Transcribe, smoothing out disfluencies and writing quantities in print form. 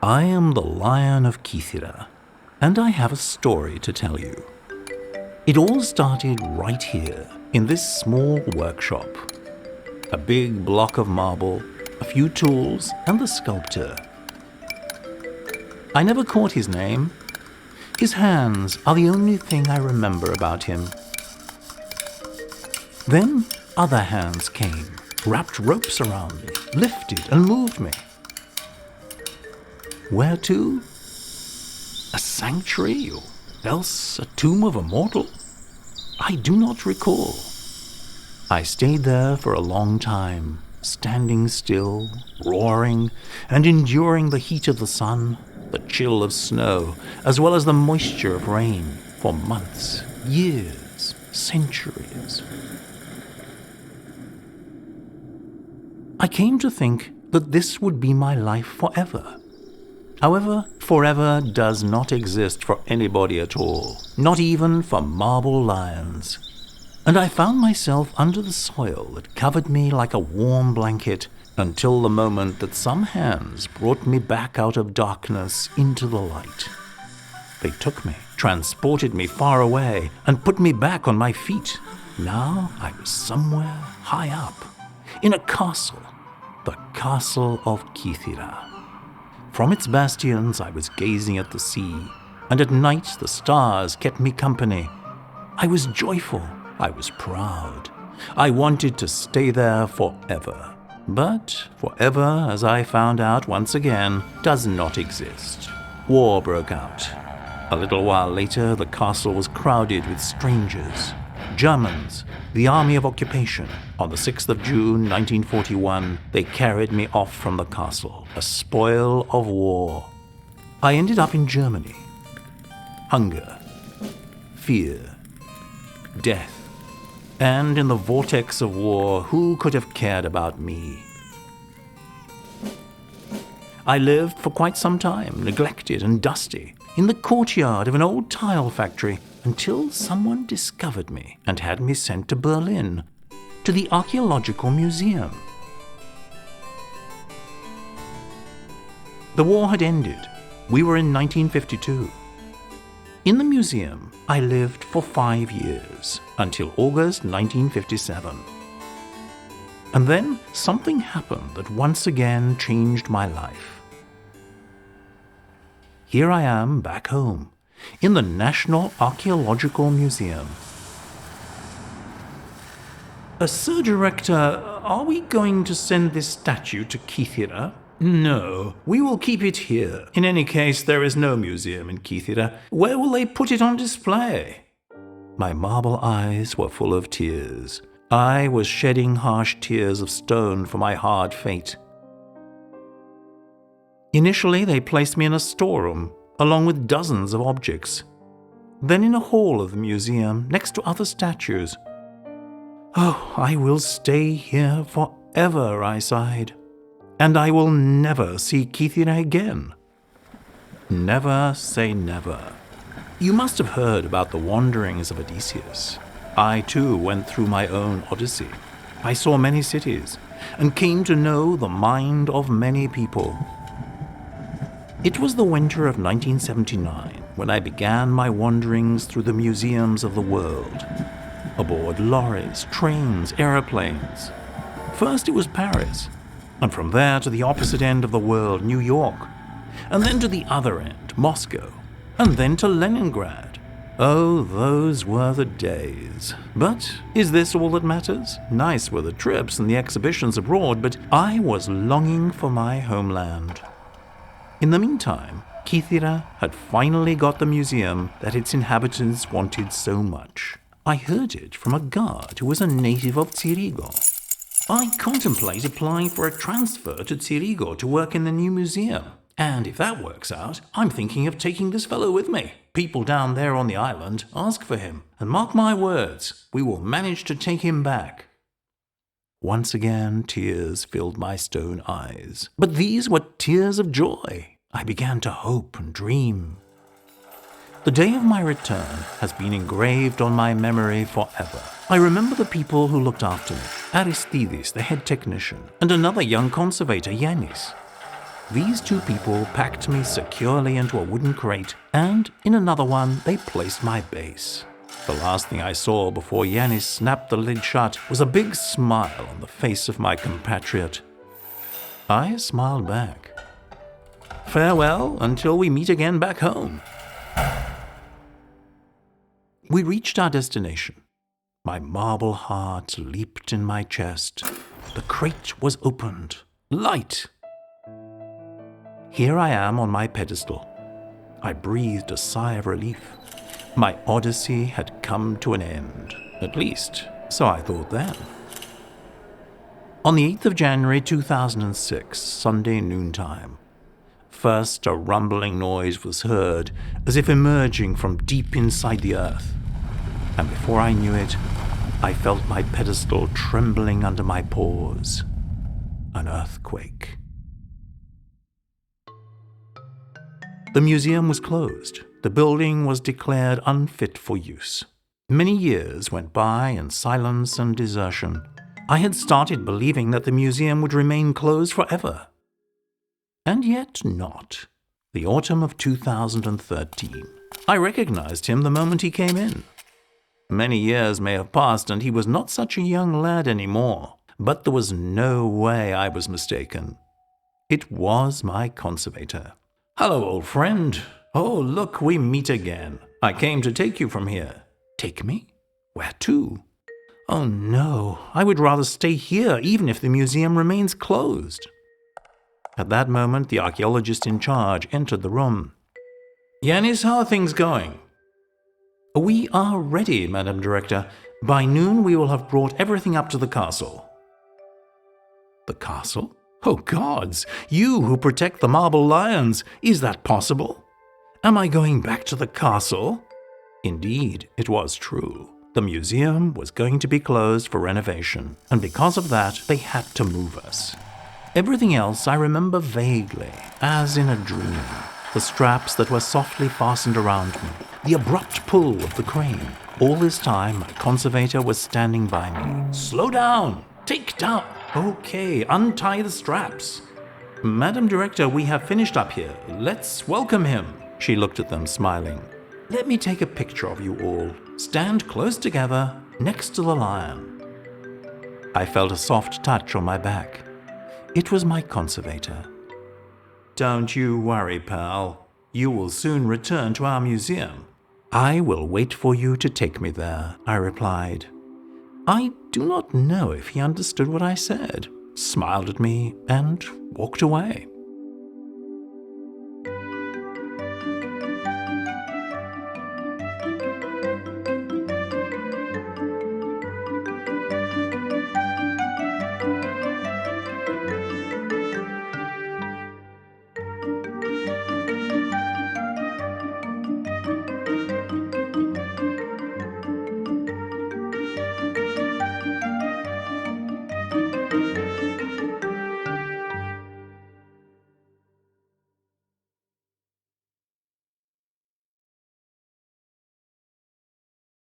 I am the Lion of Kythera, and I have a story to tell you. It all started right here, in this small workshop. A big block of marble, a few tools, and the sculptor. I never caught his name. His hands are the only thing I remember about him. Then other hands came, wrapped ropes around me, lifted and moved me. Where to? A sanctuary, or else a tomb of a mortal? I do not recall. I stayed there for a long time, standing still, roaring, and enduring the heat of the sun, the chill of snow, as well as the moisture of rain, for months, years, centuries. I came to think that this would be my life forever. However, forever does not exist for anybody at all, not even for marble lions. And I found myself under the soil that covered me like a warm blanket until the moment that some hands brought me back out of darkness into the light. They took me, transported me far away, and put me back on my feet. Now I was somewhere high up, in a castle, the castle of Kythera. From its bastions I was gazing at the sea, and at night the stars kept me company. I was joyful, I was proud. I wanted to stay there forever. But forever, as I found out once again, does not exist. War broke out. A little while later, the castle was crowded with strangers. Germans, the army of occupation. On the 6th of June, 1941, they carried me off from the castle, a spoil of war. I ended up in Germany. Hunger, fear, death. And in the vortex of war, who could have cared about me? I lived for quite some time, neglected and dusty, in the courtyard of an old tile factory, until someone discovered me and had me sent to Berlin, to the Archaeological Museum. The war had ended. We were in 1952. In the museum, I lived for 5 years, until August 1957. And then something happened that once again changed my life. Here I am back home, in the National Archaeological Museum. Sir Director, are we going to send this statue to Kythera? No, we will keep it here. In any case, there is no museum in Kythera. Where will they put it on display? My marble eyes were full of tears. I was shedding harsh tears of stone for my hard fate. Initially, they placed me in a storeroom, along with dozens of objects. Then in a hall of the museum, next to other statues. Oh, I will stay here forever, I sighed. And I will never see Kythera again. Never say never. You must have heard about the wanderings of Odysseus. I too went through my own odyssey. I saw many cities, and came to know the mind of many people. It was the winter of 1979 when I began my wanderings through the museums of the world, aboard lorries, trains, aeroplanes. First it was Paris, and from there to the opposite end of the world, New York, and then to the other end, Moscow, and then to Leningrad. Oh, those were the days. But is this all that matters? Nice were the trips and the exhibitions abroad, but I was longing for my homeland. In the meantime, Kythera had finally got the museum that its inhabitants wanted so much. I heard it from a guard who was a native of Tsirigo. I contemplate applying for a transfer to Tsirigo to work in the new museum. And if that works out, I'm thinking of taking this fellow with me. People down there on the island ask for him, and mark my words, we will manage to take him back. Once again, tears filled my stone eyes. But these were tears of joy. I began to hope and dream. The day of my return has been engraved on my memory forever. I remember the people who looked after me. Aristides, the head technician, and another young conservator, Yannis. These two people packed me securely into a wooden crate, and in another one they placed my base. The last thing I saw before Yiannis snapped the lid shut was a big smile on the face of my compatriot. I smiled back. Farewell until we meet again back home. We reached our destination. My marble heart leaped in my chest. The crate was opened. Light! Here I am on my pedestal. I breathed a sigh of relief. My odyssey had come to an end. At least, so I thought then. On the 8th of January 2006, Sunday noontime, first a rumbling noise was heard as if emerging from deep inside the earth. And before I knew it, I felt my pedestal trembling under my paws. An earthquake. The museum was closed. The building was declared unfit for use. Many years went by in silence and desertion. I had started believing that the museum would remain closed forever. And yet not. The autumn of 2013. I recognized him the moment he came in. Many years may have passed and he was not such a young lad anymore, but there was no way I was mistaken. It was my conservator. Hello, old friend. Oh, look, we meet again. I came to take you from here. Take me? Where to? Oh no, I would rather stay here even if the museum remains closed. At that moment, the archaeologist in charge entered the room. Yiannis, how are things going? We are ready, Madam Director. By noon, we will have brought everything up to the castle. The castle? Oh gods, you who protect the marble lions, is that possible? Am I going back to the castle? Indeed, it was true. The museum was going to be closed for renovation, and because of that, they had to move us. Everything else I remember vaguely, as in a dream. The straps that were softly fastened around me, the abrupt pull of the crane. All this time, my conservator was standing by me. Slow down! Take down! Okay, untie the straps. Madam Director, we have finished up here. Let's welcome him. She looked at them, smiling. Let me take a picture of you all. Stand close together, next to the lion. I felt a soft touch on my back. It was my conservator. Don't you worry, pal. You will soon return to our museum. I will wait for you to take me there, I replied. I do not know if he understood what I said, smiled at me, and walked away.